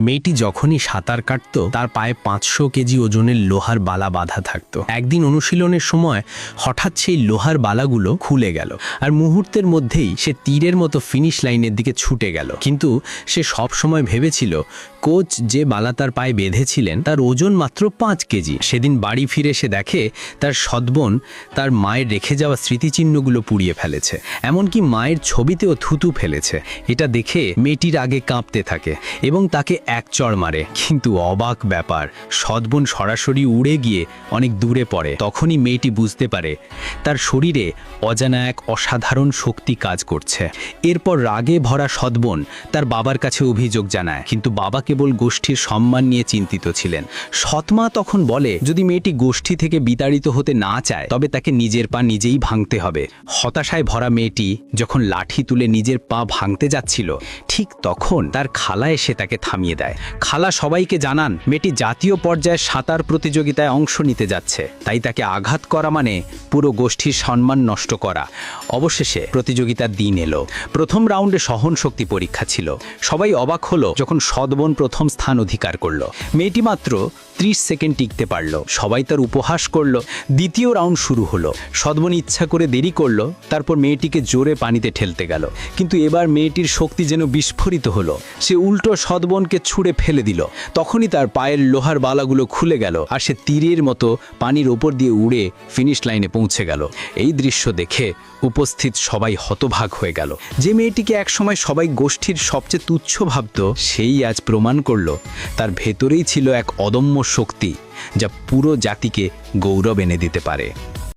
মেয়েটি যখনই সাঁতার কাটত তার পায়ে 500 কেজি ওজনের লোহার বালা বাঁধা থাকত। একদিন অনুশীলনের সময় হঠাৎ সেই লোহার বালাগুলো খুলে গেল আর মুহূর্তের মধ্যেই সে তীরের মতো ফিনিশ লাইনের দিকে ছুটে গেল। কিন্তু সে সব সময় ভেবেছিল কোচ যে বালা তার পায়ে বেঁধেছিলেন তার ওজন মাত্র 5 কেজি। সেদিন বাড়ি ফিরে সে দেখে তার সৎবোন তার মায়ের রেখে যাওয়া স্মৃতিচিহ্নগুলো পুড়িয়ে ফেলেছে, এমনকি মায়ের ছবিতেও থুতু ফেলেছে। এটা দেখে মেয়েটির আগে কাঁপতে থাকে এবং তাকে এক চড় মারে। কিন্তু অবাক ব্যাপার, সৎবোন সরাসরি উড়ে গিয়ে অনেক দূরে পড়ে। তখনই মেয়েটি বুঝতে পারে তার শরীরে অজানা এক অসাধারণ শক্তি কাজ করছে। এরপর রাগে ভরা সৎবোন তার বাবার কাছে অভিযোগ জানায়, কিন্তু বাবা কেবল গোষ্ঠীর সম্মান নিয়ে চিন্তিত ছিলেন। সৎমা তখন বলে যদি মেয়েটি গোষ্ঠী থেকে বিতাড়িত হতে না চায় তবে তাকে নিজের পা নিজেই ভাঙতে হবে। হতাশায় ভরা মেয়েটি যখন লাঠি তুলে নিজের পা ভাঙতে যাচ্ছিল, ঠিক তখন তার খালা এসে তাকে থামিয়ে দেয়। খালা সবাইকে জানান মেয়েটি জাতীয় পর্যায়ে সাঁতার প্রতিযোগিতায় অংশ নিতে যাচ্ছে, তাই তাকে আঘাত করা মানে পুরো গোষ্ঠীর সম্মান নষ্ট করা। অবশেষে প্রতিযোগিতার দিন এলো। প্রথম রাউন্ডে সহন শক্তি পরীক্ষা ছিল। সবাই অবাক হলো যখন সৎবোন প্রথম স্থান অধিকার করলো। মেয়েটি মাত্র 30 সেকেন্ড টিকতে পারল। সবাই তার উপহাস করলো। দ্বিতীয় রাউন্ড শুরু হলো। সৎবোন ইচ্ছা করে দেরি করলো, তারপর মেয়েটিকে জোরে পানিতে ঠেলতে গেল। কিন্তু এবার মেয়েটির শক্তি যেন বিস্ফোরিত হলো। সে উল্টো সৎবোনকে ছুঁড়ে ফেলে দিল। তখনই তার পায়ের লোহার বালাগুলো খুলে গেল আর সে তীরের মতো পানির ওপর দিয়ে উড়ে ফিনিশ লাইনে পৌঁছে গেল। এই দৃশ্য দেখে উপস্থিত সবাই হতবাক হয়ে গেল। যে মেয়েটিকে একসময় সবাই গোষ্ঠীর সবচেয়ে তুচ্ছ ভাবত, সেই আজ প্রমাণ করলো তার ভেতরেই ছিল এক অদম্য শক্তি যা পুরো জাতিকে গৌরব এনে দিতে পারে।